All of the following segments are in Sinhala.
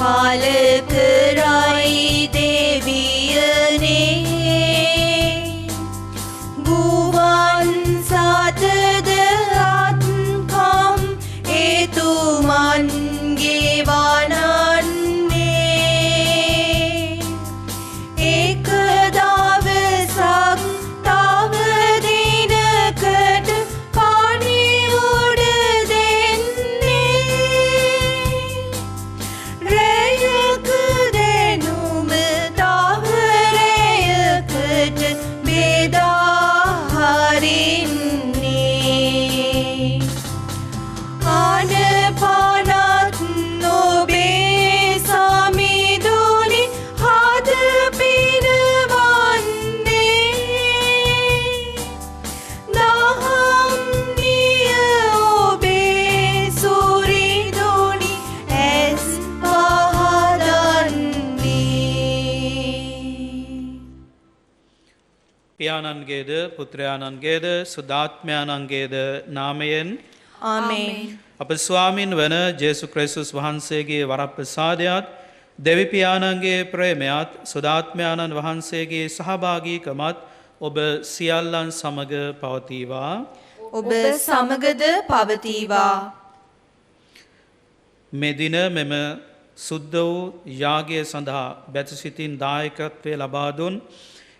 පාලකරයි දෙවියනේ ගුවන් සතද අත්කම් එතුමන්ගේ වනන්නේ එක දවසක් තව දිනකට පණිවුඩ දෙන්නේ රැයක දෙනුම තව රැයකට බෙදා හරින්නේ ආනපනත් නොබේ සමිඳුනි හද පිරවන්නේ දහම් නිය ඔබේ සුරිඳුනි ඇස් පහදන්නේ පියාණන්ගේද පුත්‍රයාණන්ගේද සුදාත්මයාණන්ගේද නාමයෙන් ආමේන් අප ස්වාමින් වන ජේසු ක්‍රිස්තුස් වහන්සේගේ වරප්‍රසාදයත් දෙවි පියාණන්ගේ ප්‍රේමයත් සුදාත්මයාණන් වහන්සේගේ සහභාගීකමත් ඔබ සියල්ලන් සමග පවතිවා. ඔබ සමගද පවතිවා. මේ දින මෙම සුද්ධ වූ යාගය සඳහා බැතිසිතින් දායකත්වය ලබා දුන්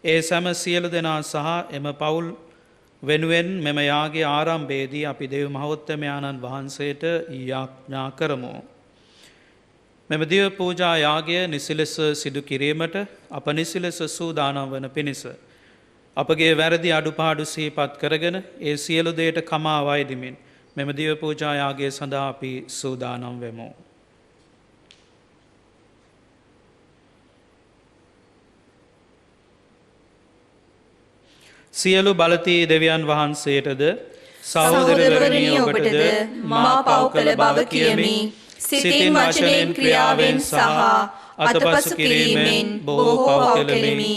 ඒ සැම සියලු දෙනා සහ එම පවුල් වෙනුවෙන් මෙම යාගයේ ආරම්භයේදී අපි දෙව් මහෞත්තමයාණන් වහන්සේට යාඥා කරමු. මෙම දිව පූජා යාගය නිසිලෙස සිදු කිරීමට අප නිසිලෙස සූදානම් වන පිණිස අපගේ වැරදි අඩුපාඩු සිහිපත් කරගෙන ඒ සියලු දේට කමා වෛදිමින් මෙම දිව පූජා යාගය සඳහා අපි සූදානම් වෙමු. සියලු බලතී දෙවියන් වහන්සේටද සහෝදරවරුනි ඔබටද මා පව් කළ බව කියමි. සිතින් වචනයෙන් ක්‍රියාවෙන් සහ අතපසු කිරීමෙන් බොහෝ පව් කෙලෙමි.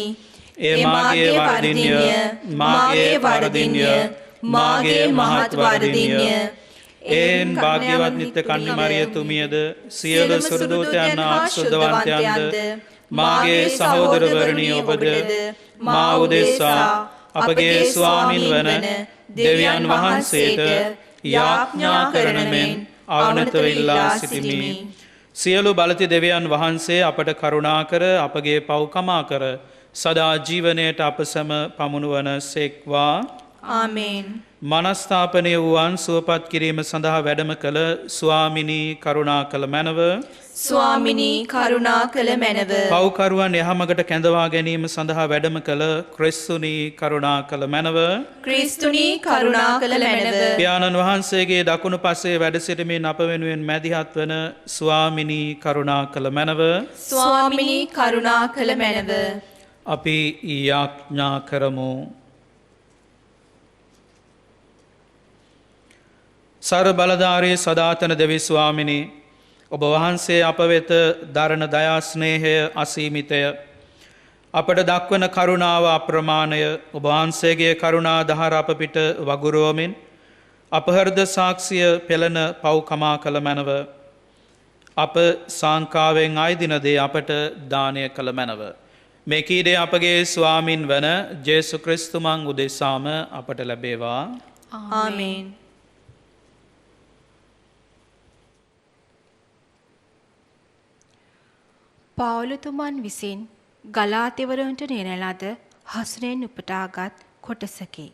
ඒ මාගේ වරදින්ය, මාගේ වරදින්ය, මාගේ මහත් වරදින්ය. එන් භාග්‍යවත් නිත්‍ය කන්‍ය මරියතුමියද සියලු සුරදූතයන් සුද්ධවන්තයන්ද මාගේ සහෝදරවරුනි ඔබද මා උදෙසා අපගේ ස්වාමින් වන දෙවියන් වහන්සේට යාඥා කරන මෙන් අවනතව ඉල්ලා සිටිමි. සියලු බලති දෙවියන් වහන්සේ අපට කරුණා කර අපගේ පව් කමා කර සදා ජීවනයට අප සැම පමුණුවන සේක්වා. ආමේන්. මනස්ථාපනය වූවන් සුවපත් කිරීම සඳහා වැඩම කළ ස්වාමිනී කරුණා කළ මැනව. ස්වාමිනී කරුණා කළ මැනව. පව්කරුවන් යහමගට කැඳවා ගැනීම සඳහා වැඩම කළ ක්‍රිස්තුනී කරුණා කළ මැනව. ක්‍රිස්තුනී කරුණා කළ මැනව. පියාණන් වහන්සේගේ දකුණු පසේ වැඩ සිටමින් අප වෙනුවෙන් මැදිහත් වන ස්වාමිනී කරුණා කළ මැනව. ස්වාමිනී කරුණා කළ මැනව. අපි යාඥා කරමු. සර්ව බලධාරී සදාතන දෙවි ස්වාමිනී ඔබ වහන්සේ අප වෙත දරණ දයා ස්නේහය අසීමිතය. අපට දක්වන කරුණාව අප්‍රමාණය. ඔබ වහන්සේගේ කරුණා දහර අප පිට වගුරුවමින් අප හෘද සාක්ෂිය පෙළන පව් කමා කළ මැනව. අප සංකාවෙන් අයදින දේ අපට දානය කළ මැනව. මේ කීදේ අපගේ ස්වාමින් වන ජේසු ක්‍රිස්තුමන් උදෙසාම අපට ලැබේවා. ආමේන්. පවුලතුමන් විසින් ගලාතිවරුන්ට නියන ලද හසුනෙන් උපුටාගත් කොටසකි.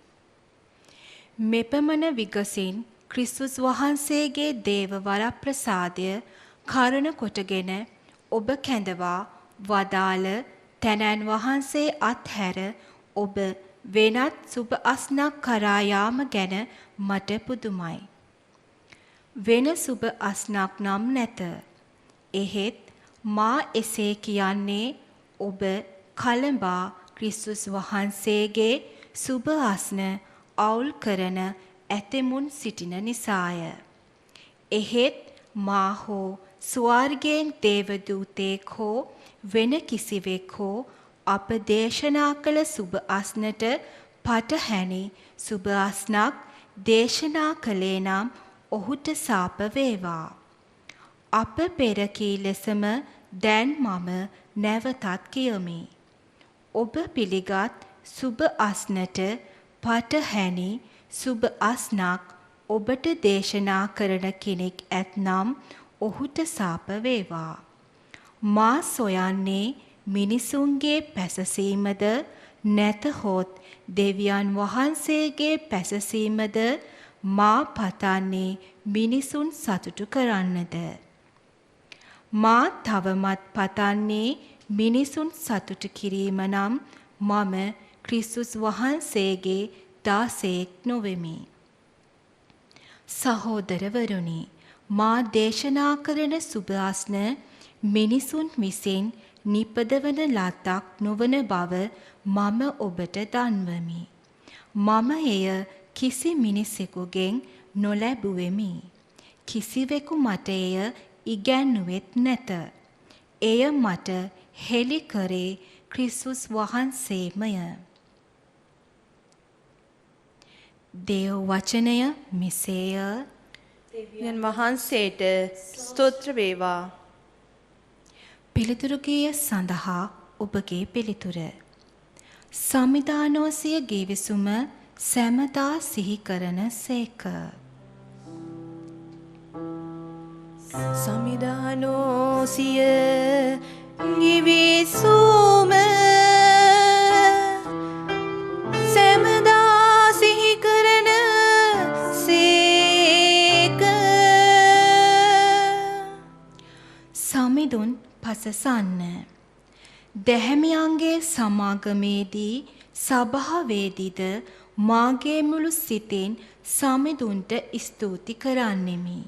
මෙපමණ විගසින් ක්‍රිස්තුස් වහන්සේගේ දේව වරප්‍රසාදය කරුණ කොටගෙන ඔබ කැඳවා වදාළ තැනැන් වහන්සේ අත්හැර ඔබ වෙනත් සුබ අස්නක් කරා යාම ගැන මට පුදුමයි. වෙන සුබ අස්නක් නම් නැත. එහෙත් මා එසේ කියන්නේ ඔබ කලඹා ක්‍රිස්තුස් වහන්සේගේ සුබ අස්න අවුල් කරන ඇතෙමුන් සිටින නිසාය. එහෙත් මා හෝ ස්වර්ගයෙන් දේවදූතෙක් හෝ වෙන කිසිවෙක් හෝ අප දේශනා කළ සුබ අස්නට පටහැනි සුබ අස්නක් දේශනා කළේ නම් ඔහුට සාප වේවා. අප පෙර කී ලෙසම දැන් මම නැවතත් කියමි. ඔබ පිළිගත් සුබ අස්නට පටහැනි සුබ අස්නක් ඔබට දේශනා කරන කෙනෙක් ඇතනම් ඔහුට සාප වේවා. මා සොයන්නේ මිනිසුන්ගේ පැසසීමද නැතහොත් දෙවියන් වහන්සේගේ පැසසීමද මා පතන්නේ මිනිසුන් සතුටු කරන්නද. මා තවමත් පතන්නේ මිනිසුන් සතුටු කිරීම නම් මම ක්‍රිස්තුස් වහන්සේගේ දාසයෙක් නොවෙමි. සහෝදරවරුනි, මා දේශනා කරන සුබ අස්න මිනිසුන් විසින් නිපදවන ලද්දක් නොවන බව මම ඔබට දන්වමි. මම එය කිසි මිනිසෙකුගෙන් නොලැබුවෙමි. කිසිවෙකු මට එය ඉගැන්නුවෙත් නැත. එය මට හෙළි කරේ ක්‍රිස්තුස් වහන්සේමය. දේව වචනය මෙසේය. දෙවියන් වහන්සේට ස්තෝත්‍ර වේවා. පිළිතුරුගිය සඳහා ඔබගේ පිළිතුර. සමිදානෝසිය ගිවිසුම සැමදා සිහි කරන සේක. සමිදානෝසිය ගිවිසුම සැමදා සිහි කරන සේක. සමිඳුන් පසසන්න. දැහැමියන්ගේ සමාගමේදී සභාවේදීද මාගේ මුළු සිතෙන් සමිඳුන්ට ස්තුති කරන්නෙමි.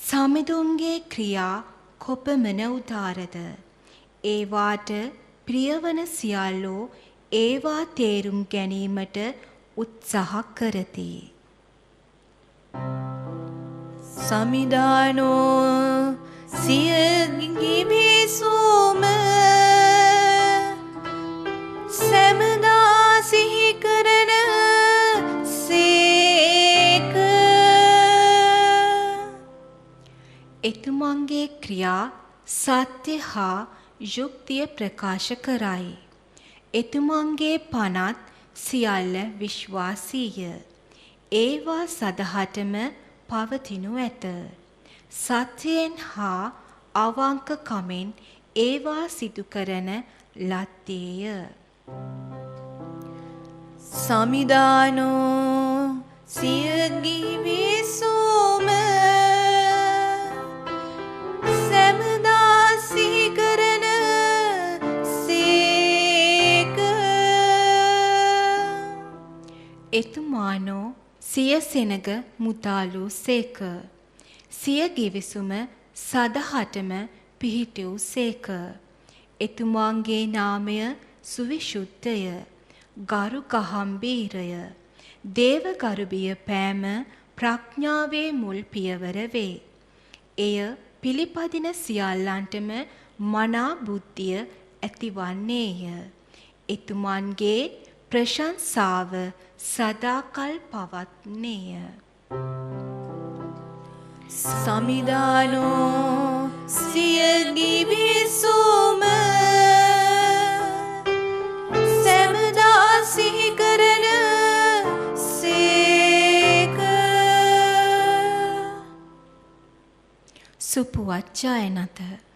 සමිඳුන්ගේ ක්‍රියා කොපමණ උදාරද. ඒවාට ප්‍රියවන සියල්ලෝ ඒවා තේරුම් ගැනීමට උත්සාහ කරති. සමිදානෝ සිය ගිවිසුම සැමදා සිහි කරන සේක. එතුමන්ගේ ක්‍රියා සත්‍ය හා යුක්තිය ප්‍රකාශ කරයි. එතුමන්ගේ පනත් සියල්ල විශ්වාසීය. ඒවා සදහටම පවතිනු ඇත. සත්‍යයෙන් හා අවංකකමෙන් ඒවා සිදු කරන ලද්දේය. සමිදානෝ සිය ගිවිසුම සැමදා සිහි කරන සේක. එතුමානෝ සිය සෙනග මුතාලු සේක. සිය ගිවිසුම සදහටම පිහිටවූ සේක. එතුමාගේ නාමය සුවිශුද්ධය, ගරු ගහම්බීරය. දේව ගරුබිය පෑම ප්‍රඥාවේ මුල් පියවර වේ. එය පිළිපදින සියල්ලන්ටම මනා බුද්ධිය ඇතිවන්නේය. එතුමන්ගේ ප්‍රශංසාව සදාකල් පවත්නේය. සමිදානෝ සිය ගිවිසුම සැමදා සිහි කරන සේක. සුපුවත් ජයනත.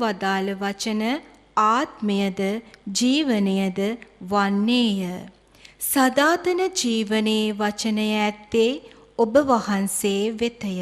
වදාළ වචන ආත්මයද ජීවනයද වන්නේය. සදාතන ජීවනයේ වචනය ඇත්තේ ඔබ වහන්සේ වෙතය.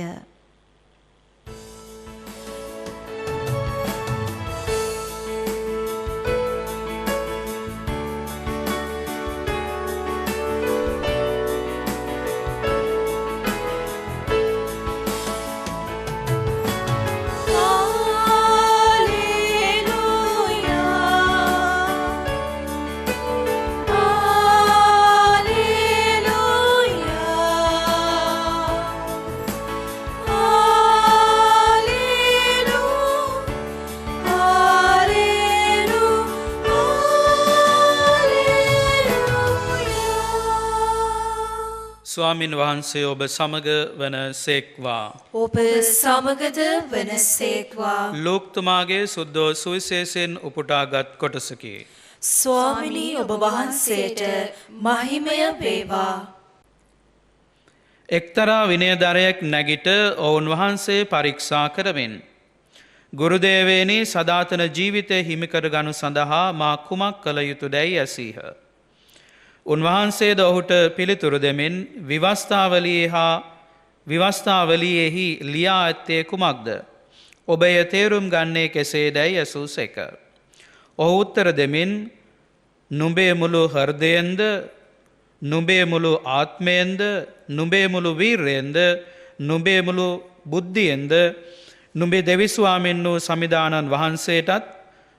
ස්වාමින් වහන්සේ ඔබ සමග වන සේක්වා. ඔබ සමගද වනසේක්වා. ලෝක්තුමාගේ සුද්දෝ සුවිශේෂයෙන් උපුටාගත් කොටසකි. ස්වාමිනී ඔබ වහන්සේට මහිමය වේවා. එක්තරා විනයදරයෙක් නැගිට ඔවුන් වහන්සේ පරීක්ෂා කරමින්. ගුරුදේවේනි සදාතන ජීවිතය හිමිකර ගනු සඳහා මා කුමක් කළ යුතු දැයි ඇසීහ. උන්වහන්සේද ඔහුට පිළිතුරු දෙමින් විවස්ථාවලියෙහි ලියා ඇත්තේ කුමක්ද. ඔබ එය තේරුම් ගන්නේ කෙසේ දැයි ඇසූ සේක. ඔහු උත්තර දෙමින් නුඹේ මුළු හෘදයෙන්ද නුඹේ මුළු ආත්මයෙන්ද නුඹේ මුළු වීර්යයෙන්ද නුඹේ මුළු බුද්ධියෙන්ද නුඹේ දෙවිස්වාමින් වූ සමිදානන් වහන්සේටත්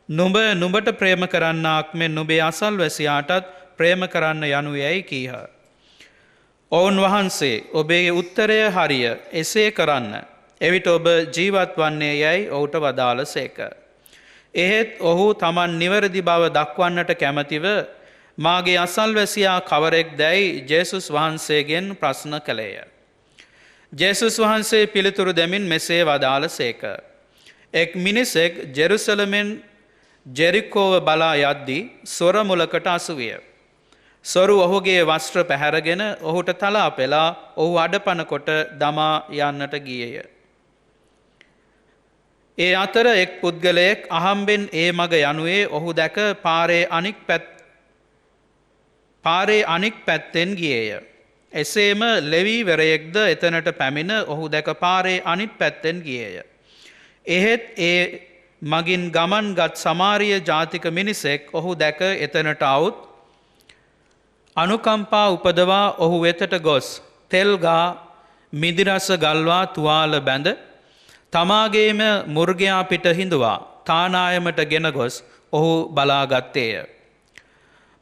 නුඹට ප්‍රේම කරන්නාක් මෙන් නුඹේ අසල්වැසියාටත් ප්‍රේම කරන්න යනු යැයි කීහ. ඔවුන් වහන්සේ ඔබේ උත්තරය හරිය එසේ කරන්න. එවිට ඔබ ජීවත් වන්නේ යැයි ඔහුට වදාළ සේක. එහෙත් ඔහු තමන් නිවැරදි බව දක්වන්නට කැමතිව මාගේ අසල්වැසියා කවරෙක් දැයි ජේසුස් වහන්සේගෙන් ප්‍රශ්න කළේය. ජේසුස් වහන්සේ පිළිතුරු දෙමින් මෙසේ වදාළ සේක. එක් මිනිසෙක් ජෙරුසලමෙන් ජෙරිකෝව බලා යද්දී සොර මුලකට අසුවිය. සොරු ඔහුගේ වස්ත්‍ර පැහැරගෙන ඔහුට තලා පෙලා ඔහු අඩපණ කොට දමා යන්නට ගියේය. ඒ අතර එක් පුද්ගලයෙක් අහම්බෙන් ඒ මග යනුවේ ඔහු දැක පාරේ අනික් පැත්තෙන් ගියේය. එසේම ලෙවීවරයෙක්ද එතනට පැමිණ ඔහු දැක පාරේ අනිත් පැත්තෙන් ගියේය. එහෙත් ඒ මගින් ගමන්ගත් සමාරිය ජාතික මිනිසෙක් ඔහු දැක එතනට අවුත් අනුකම්පා උපදවා ඔහු වෙතට ගොස් තෙල්ගා මිදිරස ගල්වා තුවාල බැඳ තමාගේම මුර්ගයා පිට හිඳුවා තානායමට ගෙන ගොස් ඔහු බලාගත්තේය.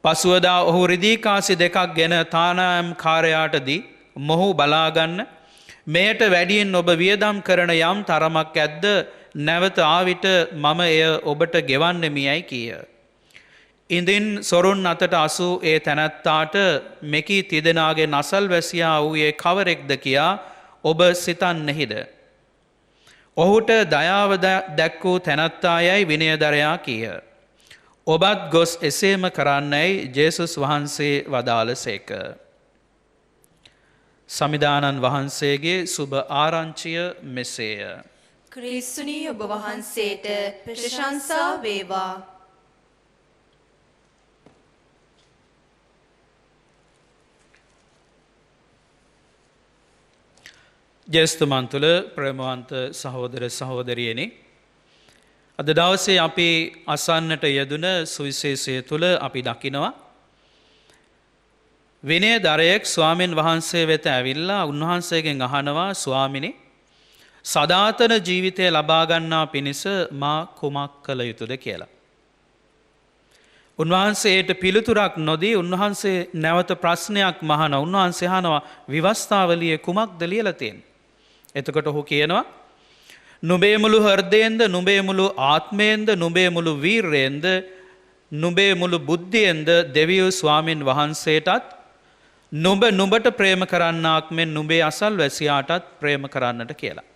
පසුවදා ඔහු රිදීකාසි දෙකක් ගෙන තානායම් කාරයාට දී මොහු බලාගන්න මෙයට වැඩියෙන් ඔබ වියදම් කරන යම් තරමක් ඇද්ද නැවත ආවිට මම එය ඔබට ගෙවන්නෙමියයි කීය. ඉඳින් සොරුන් අතට අසූ ඒ තැනැත්තාට මෙකී තිදෙනාගේ නසල් වැසියා වූයේ කවරෙක්ද කියා ඔබ සිතන්නෙහිද. ඔහුට දයාව දැක්වූ තැනැත්තායයි විනයදරයා කීය. ඔබත් ගොස් එසේම කරන්නයි ජේසුස් වහන්සේ වදාළ සේක. සමිදානන් වහන්සේගේ සුබ ආරංචිය මෙසේය. ක්‍රිස්තුනී ඔබ වහන්සේට ප්‍රශංසා වේවා. ජේස්තුමන් තුළ ප්‍රේමවන්ත සහෝදර සහෝදරියනි, අද දවසේ අපි අසන්නට යෙදුන සුවිශේෂය තුළ අපි දකිනවා විනයදරයෙක් ස්වාමීන් වහන්සේ වෙත ඇවිල්ලා උන්වහන්සේගෙන් අහනවා, ස්වාමිනි, සදාතන ජීවිතය ලබා ගන්නා පිණිස මා කුමක් කළ යුතුද කියලා. උන්වහන්සේට පිළිතුරක් නොදී උන්වහන්සේ නැවත ප්‍රශ්නයක් මහන. උන්වහන්සේ අහනවා, විවස්ථාවලියේ කුමක්ද ලියලා තියෙන්නේ? එතකොට ඔහු කියනවා, නුඹේ මුළු හෘදයෙන්ද නුඹේ මුළු ආත්මයෙන්ද නුඹේ මුළු වීර්යයෙන්ද නුඹේ මුළු බුද්ධියෙන්ද දෙවියෝ ස්වාමින් වහන්සේටත් නුඹට ප්‍රේම කරන්නාක් මෙන් නුඹේ අසල්වැසියාටත් ප්‍රේම කරන්නට කියලා.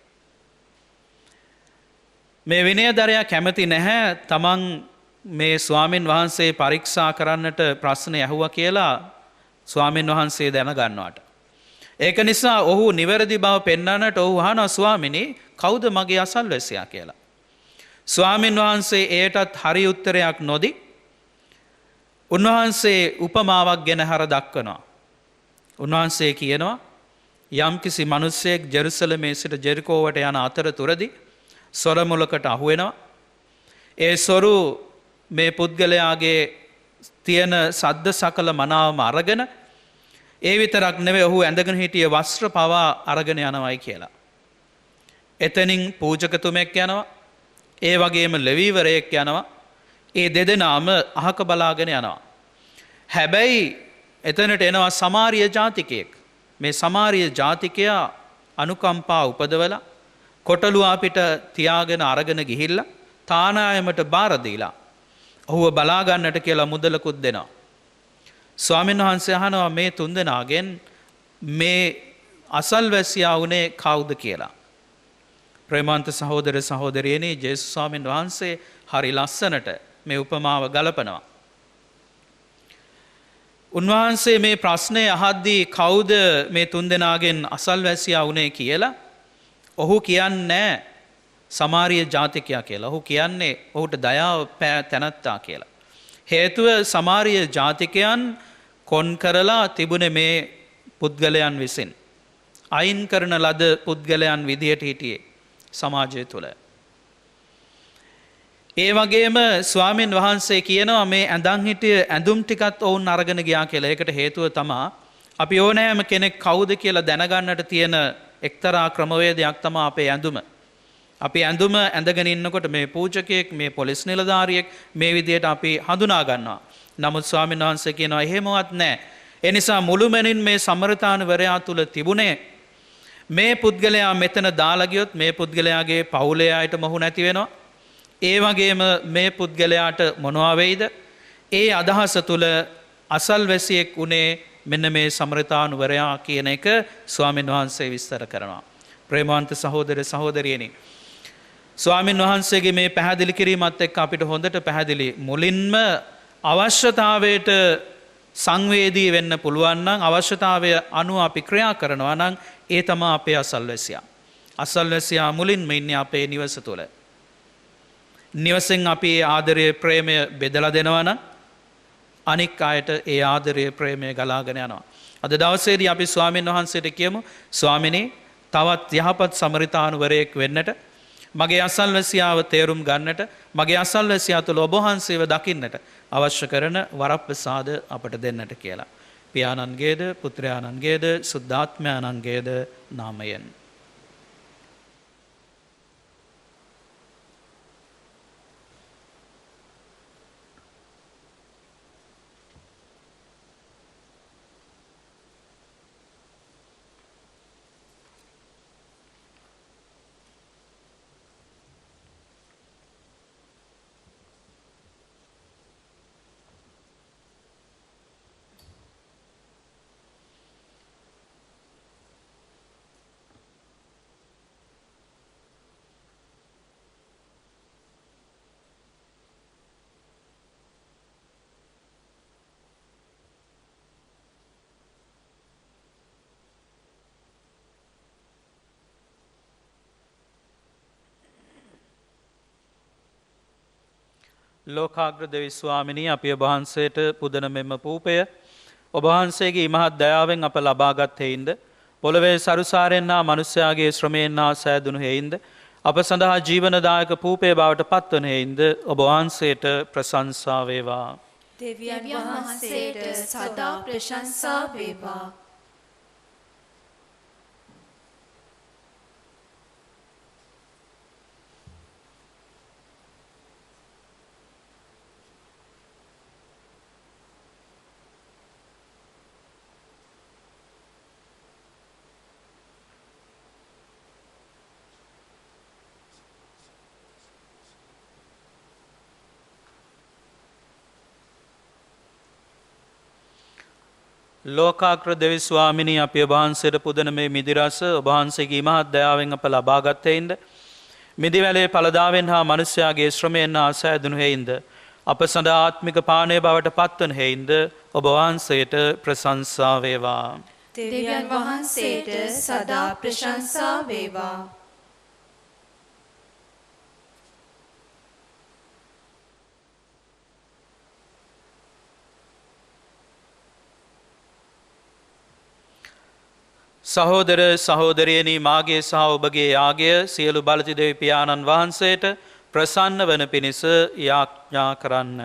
මේ විනයදරයා කැමති නැහැ තමන් මේ ස්වාමින් වහන්සේ පරීක්ෂා කරන්නට ප්‍රශ්න ඇහුවා කියලා ස්වාමින් වහන්සේ දැනගන්නවට. ඒක නිසා ඔහු නිවැරදි බව පෙන්වන්නට ඔහු අහනවා, ස්වාමිනී, කවුද මගේ අසල්වැසියා කියලා. ස්වාමින් වහන්සේ එයටත් හරි උත්තරයක් නොදී උන්වහන්සේ උපමාවක් ගැන හර දක්වනවා. උන්වහන්සේ කියනවා, යම්කිසි මිනිසෙක් ජෙරුසලමේ සිට ජෙරිකෝවට යන අතරතුරදී සොර මුලකට අහු වෙනවා. ඒ සොරු මේ පුද්ගලයාගේ තියෙන සද්ද සකල මනාවම අරගෙන, ඒ විතරක් නෙවෙයි ඔහු ඇඳගෙන හිටිය වස්ත්‍ර පවා අරගෙන යනවායි කියලා. එතනින් පූජකතුමෙක් යනවා, ඒ වගේම ලෙවීවරයෙක් යනවා. ඒ දෙදෙනාම අහක බලාගෙන යනවා. හැබැයි එතනට එනවා සමාරිය ජාතිකයෙක්. මේ සමාරිය ජාතිකයා අනුකම්පා උපදවලා කොටලු අපිට තියාගෙන අරගෙන ගිහිල්ලා තානායමට බාර දීලා ඔහුව බලා ගන්නට කියලා මුදලකුත් දෙනවා. ස්වාමීන් වහන්සේ අහනවා, මේ තුන්දෙනාගෙන් මේ අසල්වැසියා වුණේ කවුද කියලා. ප්‍රේමාන්ත සහෝදර සහෝදරියනි, ජේසුස් ස්වාමීන් වහන්සේ හරි ලස්සනට මේ උපමාව ගලපනවා. උන්වහන්සේ මේ ප්‍රශ්නය අහද්දී කවුද මේ තුන්දෙනාගෙන් අසල්වැසියා වුණේ කියලා ඔහු කියන්නේ සමාරිය ජාතිකයා කියලා. ඔහු කියන්නේ ඔහුට දයාව පෑ තැනැත්තා කියලා. හේතුව සමාරිය ජාතිකයන් කොන් කරලා තිබුණේ මේ පුද්ගලයන් විසින්. අයින් කරන ලද පුද්ගලයන් විදියට හිටියේ සමාජය තුළ. ඒ වගේම ස්වාමීන් වහන්සේ කියනවා මේ ඇඳන් හිටිය ඇඳුම් ටිකත් ඔවුන් අරගෙන ගියා කියලා. ඒකට හේතුව තමා අපි ඕනෑම කෙනෙක් කවුද කියලා දැනගන්නට තියෙන එක්තරා ක්‍රමවේදයක් තමයි අපේ ඇඳුම. අපි ඇඳුම ඇඳගෙන ඉන්නකොට මේ පූජකයෙක්, මේ පොලිස් නිලධාරියෙක් මේ විදියට අපි හඳුනා ගන්නවා. නමුත් ස්වාමීන් වහන්සේ කියනවා එහෙමවත් නැහැ. ඒ නිසා මුළුමනින් මේ සම්මරිතානවරයා තුල තිබුණේ මේ පුද්ගලයා මෙතන දාලා ගියොත් මේ පුද්ගලයාගේ පවුලේ අයට මොහු නැති වෙනවා. ඒ වගේම මේ පුද්ගලයාට මොනවා වෙයිද? ඒ අදහස තුල අසල්වැසියෙක් උනේ මෙන්න මේ සම්මරිතානුවරයා කියන එක ස්වාමීන් වහන්සේ විස්තර කරනවා. ප්‍රේමවන්ත සහෝදර සහෝදරියනි, ස්වාමීන් වහන්සේගේ මේ පැහැදිලි කිරීමත් එක්ක අපිට හොඳට පැහැදිලි මුලින්ම අවශ්‍යතාවයට සංවේදී වෙන්න පුළුවන් නම්, අවශ්‍යතාවය අනුව අපි ක්‍රියා කරනවා නම් ඒ තමයි අපේ අසල්වැසියා. අසල්වැසියා මුලින්ම ඉන්නේ අපේ නිවස තුළ. නිවසෙන් අපි ඒ ආදරය ප්‍රේමය බෙදලා දෙනවා නම් අනික් අයට ඒ ආදරය ප්‍රේමය ගලාගෙන යනවා. අද දවසේදී අපි ස්වාමීන් වහන්සේට කියමු, ස්වාමිනේ තවත් යහපත් සමරිතානුවරයෙක් වෙන්නට, මගේ අසල්වැසියාව තේරුම් ගන්නට, මගේ අසල්වැසියා තුළ ඔබ වහන්සේව දකින්නට අවශ්‍ය කරන වරප්‍රසාද අපට දෙන්නට කියලා. පියාණන්ගේද පුත්‍රයාණන්ගේද සුද්ධාත්මයාණන්ගේද නාමයෙන්. ලෝකාග්‍ර දෙවි ස්වාමිනී, අපි ඔබ වහන්සේට පුදන මෙම පූපය ඔබ වහන්සේගේ ඉමහත් දයාවෙන් අප ලබාගත් හේින්ද, පොළවේ සරුසාරෙන් හා මනුෂ්‍යයාගේ ශ්‍රමයෙන් හා සෑදුණු හේින්ද, අප සඳහා ජීවනදායක පූපය බවට පත්වන හේින්ද ඔබ වහන්සේට ප්‍රශංසා වේවා. දෙවියන් වහන්සේට සදා ප්‍රශංසා වේවා. ලෝකාග්‍ර දෙවි ස්වාමිනී, අපි ඔබ වහන්සේට පුදන මේ මිදිරස ඔබ වහන්සේගේ ඉමහත් දයාවෙන් අප ලබාගත් හේින්ද, මිදිවැලේ ඵලදාවෙන් හා මනුෂ්‍යයාගේ ශ්‍රමයෙන් හා සෑදුණු හේින්ද, අප සඳහා ආත්මික පානය බවට පත්වන හේින්ද ඔබ වහන්සේට ප්‍රශංසා වේවා. දෙවියන් වහන්සේට සදා ප්‍රශංසා වේවා. සහෝදර සහෝදරියනි, මාගේ සහ ඔබගේ යාගය සියලු බලති දෙවි පියාණන් වහන්සේට ප්‍රසන්න වන පිණිස යාඥා කරන්න.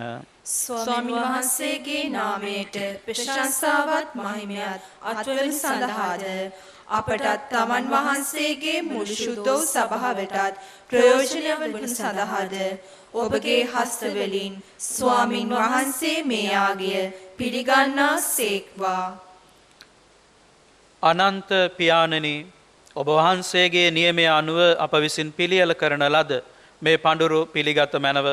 ස්වාමීන් වහන්සේගේ නාමයට ප්‍රශංසාවත් මහිමයත් අත්වන සඳහාද අපටත් තමන් වහන්සේගේ මුළු ශුද්ධ වූ සභාවටත් ප්‍රයෝජන වන සඳහාද ඔබගේ හස්තවලින් ස්වාමීන් වහන්සේ මේ යාගය පිළිගන්නා සේක්වා. අනන්ත පියාණනි, ඔබ වහන්සේගේ නියමය අනුව අප විසින් පිළියෙල කරන ලද මේ පඬුරු පිළිගත මැනව.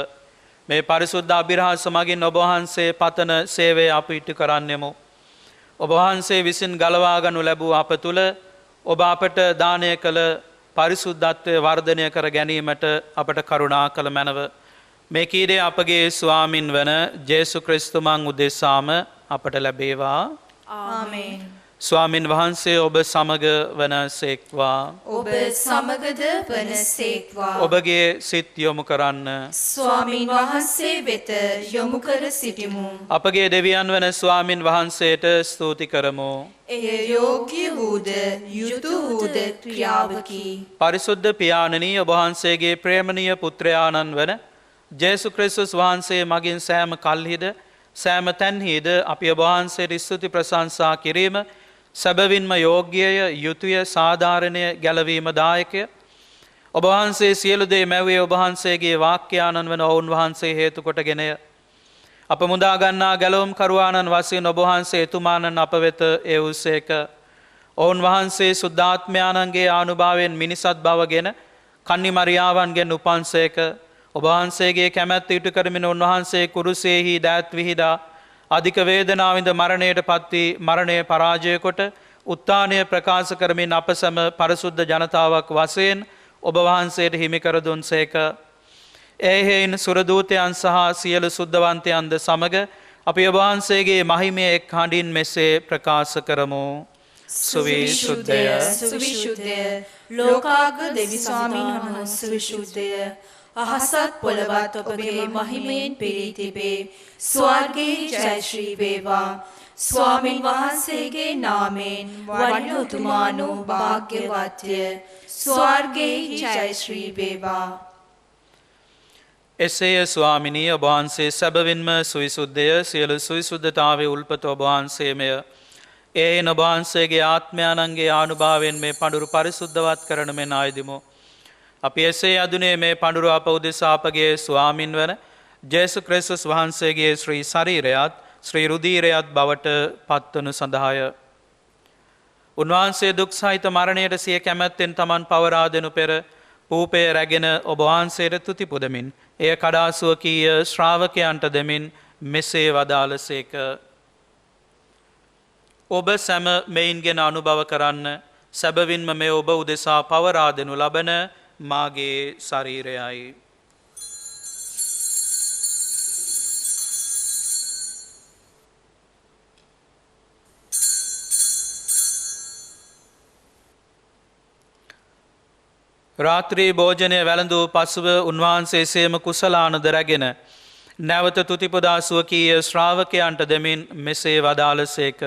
මේ පරිසුද්ධ අභිරහස මගින් ඔබ වහන්සේ පතන සේවය අප ඉටු කරන්නෙමු. ඔබ වහන්සේ විසින් ගලවා ගනු ලැබූ අප තුළ ඔබ අපට දානය කළ පරිසුද්ධත්වය වර්ධනය කර ගැනීමට අපට කරුණා කළ මැනව. මේ කීදේ අපගේ ස්වාමින් වන ජේසු ක්‍රිස්තුමන් උදෙසාම අපට ලැබේවා. ආමේන්. ස්වාමින් වහන්සේ ඔබ සමග වන සේක්වා. ඔබ සමගද වන සේක්වා. ඔබගේ සිත් යොමු කරන්න. ස්වාමින් වහන්සේ වෙත යොමු කර සිටිමු. අපගේ දෙවියන් වන ස්වාමින් වහන්සේට ස්තුති කරමු. එය යෝග්‍ය වූද යුතු වූද ක්‍රියාවකි. පරිසුද්ධ පියාණනී ඔබ වහන්සේගේ ප්‍රේමණීය පුත්‍රයාණන් වන ජේසු ක්‍රිස්තුස් වහන්සේ මගින් සෑම කල්හිද සෑම තැන්හිද අපි ඔබ වහන්සේට ස්තුති ප්‍රශංසා කිරීම සැබවින්ම යෝග්‍යය, යුතුය, සාධාරණය, ගැලවීම දායකය. ඔබ වහන්සේ සියලු දේ මැව්වේ ඔබ වහන්සේගේ වාක්‍යානන් වන ඔවුන් වහන්සේ හේතු කොටගෙනය. අප මුදා ගන්නා ගැලවුම් කරුවාණන් වශයෙන් ඔබ වහන්සේ එතුමාණන් අප වෙත එවුසේක. ඔවුන් වහන්සේ සුද්ධාත්මයාණන්ගේ ආනුභාවයෙන් මිනිසත් බවගෙන කන්නි මරියාවන්ගෙන් උපන්සේක. ඔබ වහන්සේගේ කැමැත්ත ඉටු කරමින් උන්වහන්සේ කුරුසේහි දෑත් විහිදා අධික වේදනාවින්ද මරණයට පත් වී මරණය පරාජය කොට උත්ථානය ප්‍රකාශ කරමින් අප සැම පරිසුද්ධ ජනතාවක් වශයෙන් ඔබ වහන්සේට හිමි කර දුන්සේක. එහෙයින් සුරදූතයන් සහ සියලු සුද්ධවන්තයන්ද සමග අපි ඔබ වහන්සේගේ මහිමය එක් හඬින් මෙසේ ප්‍රකාශ කරමු. සුවිසුද්ධය, සුවිසුද්ධය, ලෝකාග්‍ර දෙවි ස්වාමීන් වහන්සේ සුවිසුද්ධය. අහසත් පොළවත් ඔබගේ මහිමයෙන් පිරී තිබේ. ස්වර්ගයේ ජය ශ්‍රී වේවා. ස්වාමින් වහන්සේගේ නාමයෙන් වඩින උතුමානෝ භාග්‍යවත්ය. ස්වර්ගයේ ජය ශ්‍රී වේවා. එසේය ස්වාමිනී ඔබ වහන්සේ සැබවින්ම සුවිසුද්ධය. සියලු සුවිසුද්ධතාවේ උල්පත ඔබ වහන්සේමය. එයින් ඔබ වහන්සේගේ ආත්මයාණන්ගේ ආනුභාවයෙන් මේ පඬුරු පරිසුද්ධවත් කරන මෙන් ආයදිමු. අපි එසේ අදුනේ මේ පඬුරු අප උදෙසා අපගේ ස්වාමින් වන ජේසු ක්‍රිස්තුස් වහන්සේගේ ශ්‍රී ශරීරයත් ශ්‍රී රුධීරයත් බවට පත්වනු සඳහාය. උන්වහන්සේ දුක් සහිත මරණයට සිය කැමැත්තෙන් තමන් පවරා දෙනු පෙර පූපය රැගෙන ඔබ වහන්සේට තුති පුදමින් එය කඩා සුවකීය ශ්‍රාවකයන්ට දෙමින් මෙසේ වදාළසේක. ඔබ සැම මෙයින්ගෙන අනුභව කරන්න. සැබවින්ම මේ ඔබ උදෙසා පවරා දෙනු ලබන මාගේ ශරීරයයි. රාත්‍රී භෝජනය වැළඳූ පසුව උන්වහන්සේ සේම කුසලානද රැගෙන නැවත තුතිපදා සුවකීය ශ්‍රාවකයන්ට දෙමින් මෙසේ වදාළසේක.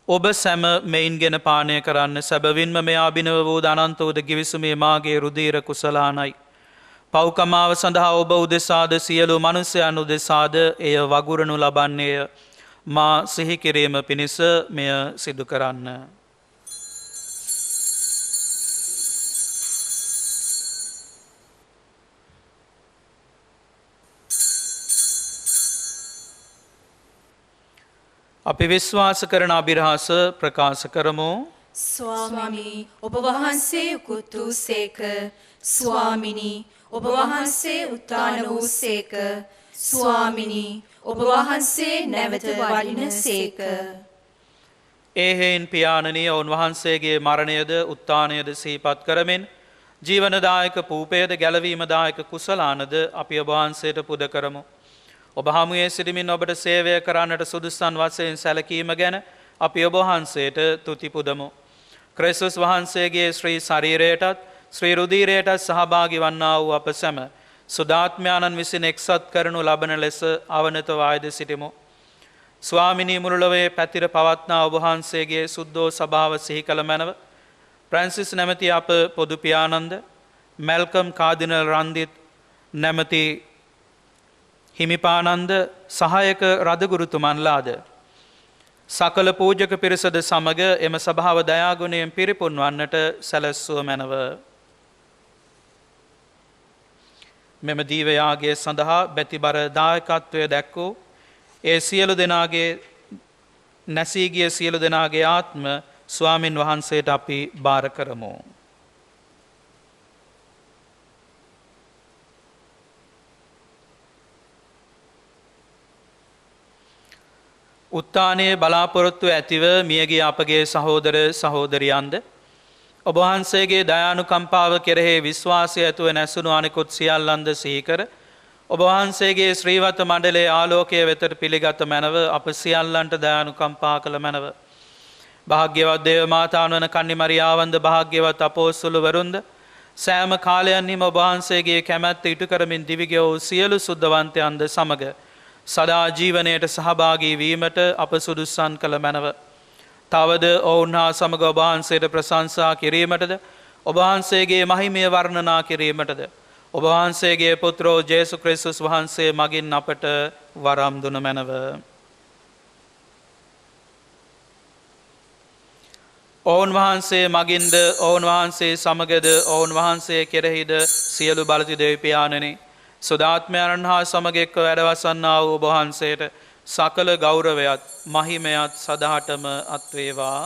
ඔබ සැම මෙයින්ගෙන පානය කරන්න. සැබවින්ම මේ අභිනව වූ අනන්ත වූ ගිවිසුමේ මාගේ රුධීර කුසලානයි. පව්කමාව සඳහා ඔබ උදෙසාද සියලු මනුෂ්‍යයන් උදෙසාද එය වගුරනු ලබන්නේය. මා සිහි කිරීම පිණිස මෙය සිදු කරන්න. අපි විශ්වාස කරන අභිරහස ප්‍රකාශ කරමු. ස්වාමී ඔබ වහන්සේ උකුත් වූ සේක. ස්වාමිනී ඔබ වහන්සේ උත්ථාන වූ සේක. ස්වාමිනී ඔබ වහන්සේ නැවත වඩින සේක. එහෙයින් පියාණනී උන්වහන්සේගේ මරණයද උත්ථානයද සිහිපත් කරමින් ජීවනදායක පූපයද ගැලවීමදායක කුසලානද අපි ඔබ වහන්සේට පුද කරමු. ඔබ හමුවේ සිටිමින් ඔබට සේවය කරන්නට සුදුසන් වශයෙන් සැලකීම ගැන අපි ඔබ වහන්සේට තුති පුදමු. ක්‍රිස්තුස් වහන්සේගේ ශ්‍රී ශරීරයටත් ශ්‍රී රුධීරයටත් සහභාගී වන්නා වූ අප සැම සුදාත්මයාණන් විසින් එක්සත් කරනු ලබන ලෙස අවනත වායද සිටිමු. ස්වාමිනී මුළුලොවේ පැතිර පවත්නා ඔබ වහන්සේගේ සුද්ධෝ සභාව සිහි කළ මැනව ප්‍රැන්සිස් නැමැති අප පොදු පියාණන්ද මැල්කම් කාදිනල් රන්දිත් නැමැති හිමිපානන්ද සහායක රදගුරුතුමන්ලාද සකල පූජක පිරිසද සමග එම සභාව දයාගුණයෙන් පිරිපුන් වන්නට සැලැස්සුව මැනව. මෙම දීවයාගේ සඳහා බැතිබර දායකත්වය දැක්වූ ඒ සියලු දෙනාගේ නැසීගිය සියලු දෙනාගේ ආත්ම ස්වාමින් වහන්සේට අපි භාර කරමු. උත්තානයේ බලාපොරොත්තු ඇතිව මියගිය අපගේ සහෝදර සහෝදරියන්ද ඔබ වහන්සේගේ දයානුකම්පාව කෙරෙහි විශ්වාසය ඇතුව නැසුණු අනිකුත් සියල්ලන්ද සිහිකර ඔබ වහන්සේගේ ශ්‍රීවත මණ්ඩලයේ ආලෝකය වෙතට පිළිගත් මැනව අප සියල්ලන්ට දයානුකම්පා කළ මැනව භාග්‍යවත් දේව මාතාන් වන කන්නි මරියාවන්ද භාග්‍යවත් අපෝස්තලවරුන්ද වරුන්ද සෑම කාලයන්හිම ඔබ වහන්සේගේ කැමැත්ත ඉටු කරමින් දිවිගිය වූ සියලු සුද්ධවන්තයන්ද සමග සදා ජීවනයට සහභාගී වීමට අප සුදුස්සන් කළ මැනව. තවද ඔවුන් හා සමග ඔබ වහන්සේට ප්‍රශංසා කිරීමටද ඔබ වහන්සේගේ මහිමය වර්ණනා කිරීමටද ඔබ වහන්සේගේ පුත්‍රෝ ජේසු ක්‍රිස්තුස් වහන්සේ මගින් අපට වරම් දුන මැනව. ඔවුන් වහන්සේ මගින්ද ඔවුන් වහන්සේ සමගද ඔවුන් වහන්සේ කෙරෙහිද සියලු බලති දෙවිපාණනි සුදාත්මයන් හා සමග එක්ව වැඩවසන්නා වූ ඔබ වහන්සේට සකල ගෞරවයත් මහිමයත් සදාටම අත්වේවා.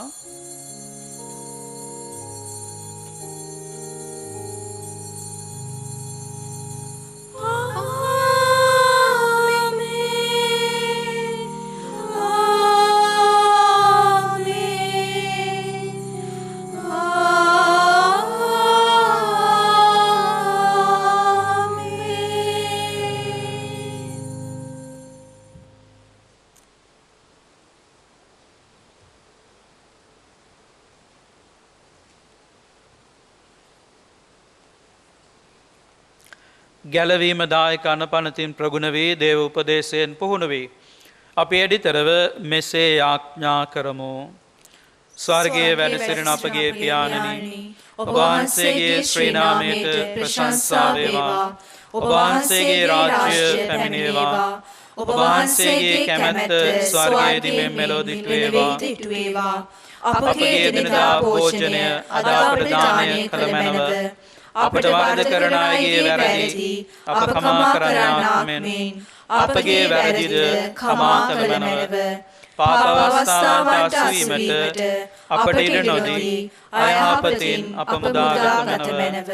ගැලවීම දායක අනපනතින් ප්‍රගුණ වී දේව උපදේශයෙන් පුහුණු වී අපි එඩිතරව මෙසේ යාඥා කරමු. ස්වර්ගයේ වැඩ සිටින අපගේ පියාණනි ඔබ වහන්සේගේ ශ්‍රී නාමයට ප්‍රශංසා වේවා. ඔබ වහන්සේගේ රාජ්‍ය පැමිණේවා. ඔබ වහන්සේගේ කැමැත්ත ස්වර්ගයේදී මෙන් මෙලොව දිට්ඨු වේවා. අපගේ එදිනෙදා භෝජනය අද අපට දානය කළ මැනව. අපට වරද කරන අයගේ වැරදි අප කමා කරන්නාක් මෙන් අපගේ වැරදිද කමා කළ මැනව. පාප අවස්ථාවට අසුවීමට අපට ඉඩ නොදී අයහපතින් අප මුදාගත මැනව.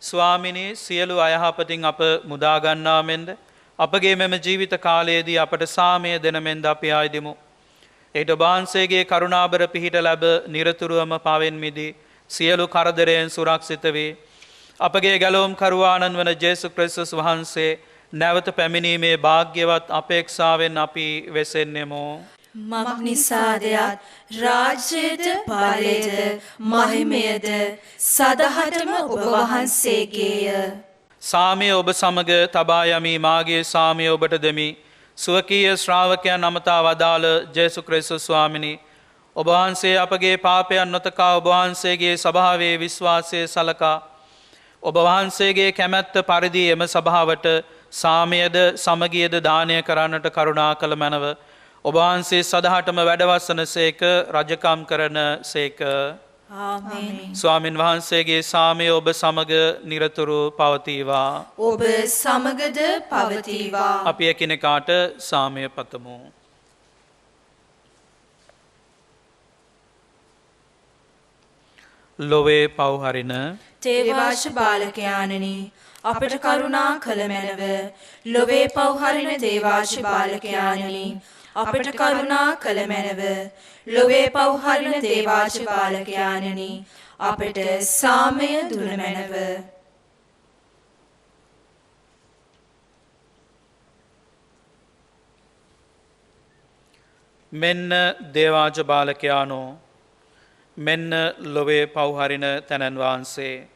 ස්වාමිනී සියලු අයහපතින් අප මුදාගන්නා මෙන්ද අපගේ මෙම ජීවිත කාලයේදී අපට සාමය දෙන මෙන්ද අපි ආයදිමු. එයට ඔබ වහන්සේගේ කරුණාබර පිහිට ලැබ නිරතුරුවම පවෙන් මිදී සියලු කරදරයෙන් සුරක්ෂිත වේ. අපගේ ගැලවුම් කරුවාණන් වන ජේසු ක්‍රිස්තුස් වහන්සේ නැවත පැමිණීමේ භාග්‍යවත් අපේක්ෂාවෙන් අපි වෙසෙන්නෙමු. මක් නිසාදයක් රාජ්‍යද බලයද මහිමයද සදහටම ඔබ වහන්සේගේය. සාමය ඔබ සමග තබා යමි මාගේ සාමය ඔබට දෙමි. ස්වකීය ශ්‍රාවකයන් අමතා වදාළ ජේසු ක්‍රිස්තුස් ස්වාමිනී ඔබ වහන්සේ අපගේ පාපයන් නොතකා ඔබ වහන්සේගේ සභාවේ විශ්වාසය සලකා ඔබ වහන්සේගේ කැමැත්ත පරිදි එම සභාවට සාමයද සමගියද දානය කරන්නට කරුණා කළ මැනව. ඔබ වහන්සේ සදහටම වැඩවසන සේක රජකම් කරන සේක. ආමේන්. ස්වාමින් වහන්සේගේ සාමය ඔබ සමග නිරතුරු පවතිවා. ඔබ සමගද පවතිවා. අපි එකිනෙකාට සාමය පතමු. ලොවේ පව්හරින තේවාශ බාලකයාණනි අපට කරුණා කළ මැනව. ලොවේ පව්හරින දේවාශ බාලකයාණනි අපට කරුණා කළ මැනව. ලොවේ පව්හරින දේවාශ බාලකයාණනි අපට සාමය දුන මැනව. මෙන්න දේවාජ බාලකයානෝ මෙන්න ලොවේ පව්හරින තැනන් වහන්සේ.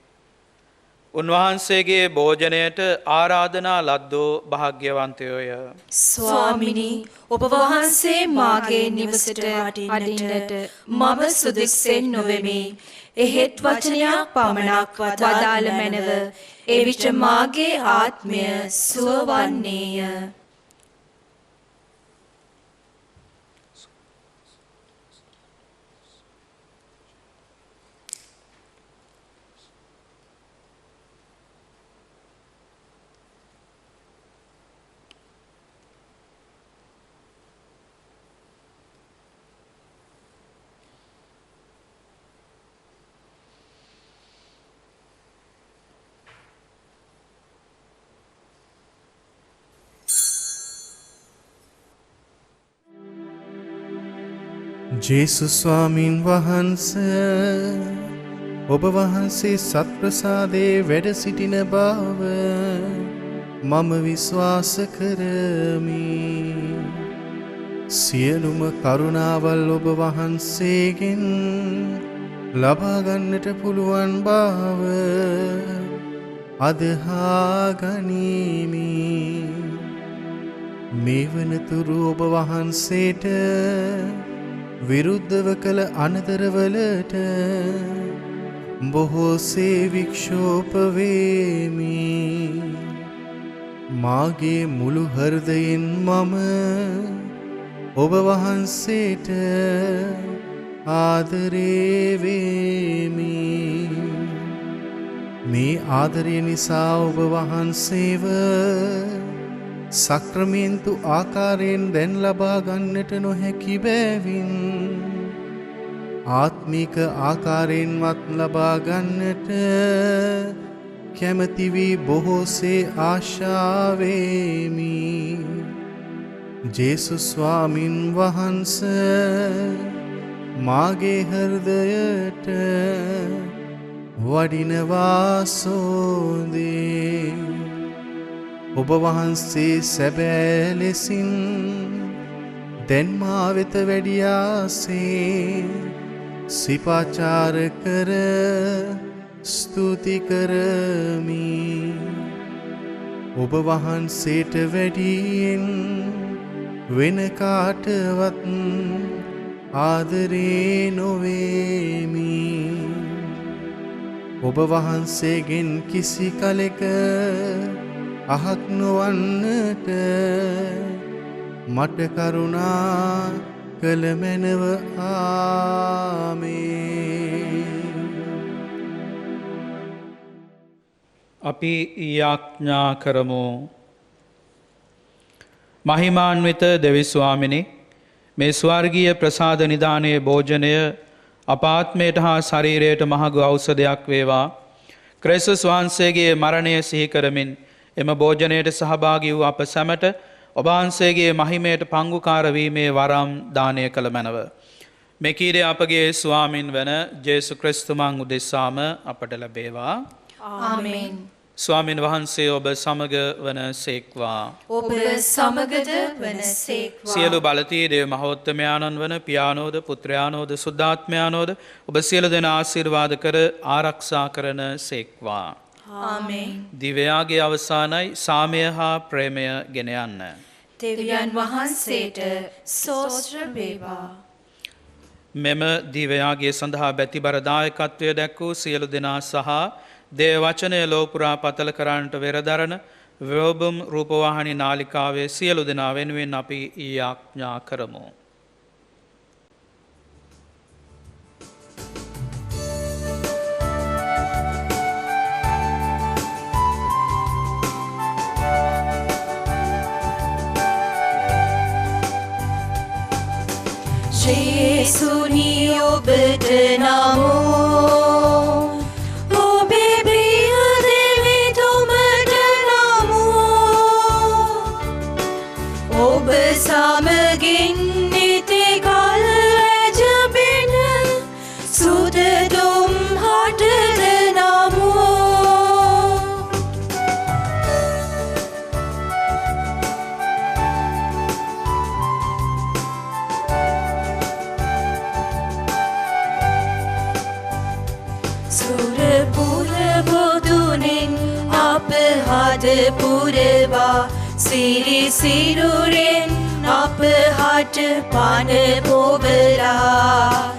උන්වහන්සේගේ භෝජනයට ආරාධනා ලද්දෝ භාග්‍යවන්තයෝය. ස්වාමිනී ඔබ වහන්සේ මාගේ නිවසට වඩින්නට මම සුදුස්සෙන් නොවෙමි. එහෙත් වචනයක් පමණක් වදාළ මැනව. එවිට මාගේ ආත්මය සුව වන්නේය. ජේසුස් ස්වාමින් වහන්සේ ඔබ වහන්සේ සත්ප්‍රසාදයේ වැඩ සිටින බව මම විශ්වාස කරමි. සියලුම කරුණාවල් ඔබ වහන්සේගෙන් ලබා ගන්නට පුළුවන් බව අදහා ගනිමි. මේ වනතුරු ඔබ වහන්සේට විරුද්ධව කළ අනදරවලට බොහෝසේ වික්ෂෝප වේමි. මාගේ මුළු හෘදයෙන් මම ඔබ වහන්සේට ආදරේ වේමි. මේ ආදරය නිසා ඔබ වහන්සේව සක්‍රමේන්තු ආකාරයෙන් දැන් ලබා ගන්නට නොහැකි බැවින් ආත්මික ආකාරයෙන්වත් ලබා ගන්නට කැමති වී බොහෝසේ ආශාවෙමි. ජේසුස් ස්වාමින් වහන්සේ මාගේ හෘදයට වඩිනවා සෝදේ. ඔබ වහන්සේ සැබෑ ලෙසින් දැන් මා වෙත වැඩියාසේ සිපාචාර කර ස්තුති කරමි. ඔබ වහන්සේට වැඩියෙන් වෙන කාටවත් ආදරේ නොවේමි. ඔබ වහන්සේගෙන් කිසි කලෙක අහක් නොවන්නට මට කරුණා කළ මැනව. ආමේන්. අපි යාඥා කරමු. මහිමාන්විත දෙවි ස්වාමිනි, මේ ස්වර්ගීය ප්‍රසාද නිදානයේ භෝජනය අපාත්මයට හා ශරීරයට මහඟු ඖෂධයක් වේවා. ක්‍රිස්තුස් වහන්සේගේ මරණය සිහි කරමින් එම භෝජනයට සහභාගී වූ අප සැමට ඔබ වහන්සේගේ මහිමයට පංගුකාර වීමේ වරම් දානය කළ මැනව. මෙකීරේ අපගේ ස්වාමින් වන ජේසු ක්‍රිස්තුමන් උදෙසාම අපට ලැබේවා. ආමේන්. ස්වාමින් වහන්සේ ඔබ සමග වන සේක්වා. ඔබ සමගද වන සේක්වා. සියලු බලතී දේව මහෝත්තමයාණන් වන පියානෝද පුත්‍රයානෝද සුද්ධාත්මයානෝද ඔබ සියලු දෙනා ආශිර්වාද කර ආරක්ෂා කරන සේක්වා. ආමේන්. දිවයාගේ අවසානයි සාමය හා ප්‍රේමය ගෙන යන්න. දෙවියන් වහන්සේට සෝස්ත්‍ර වේවා. මෙම දිවයාගේ සඳහා බැතිබර දායකත්වය දැක්වූ සියලු දෙනා සහ දේව වචනය ලෝපුරා පතල කරන්නට වෙරදරන ව්‍යෝබම් රූපවාහිනී නාලිකාවේ සියලු දෙනා වෙනුවෙන් අපි යාඥා කරමු. ජේසුනි ඔබට නමෝ. ඔබේ ප්‍රිය දෙවිතුමට නමෝ. ඔබ සමගින් නිති කල් වැජබෙන සුදදුම් හටද නමෝ. අප හද පුරවා සිරි සිරුරෙන් අප හට පන පොබලා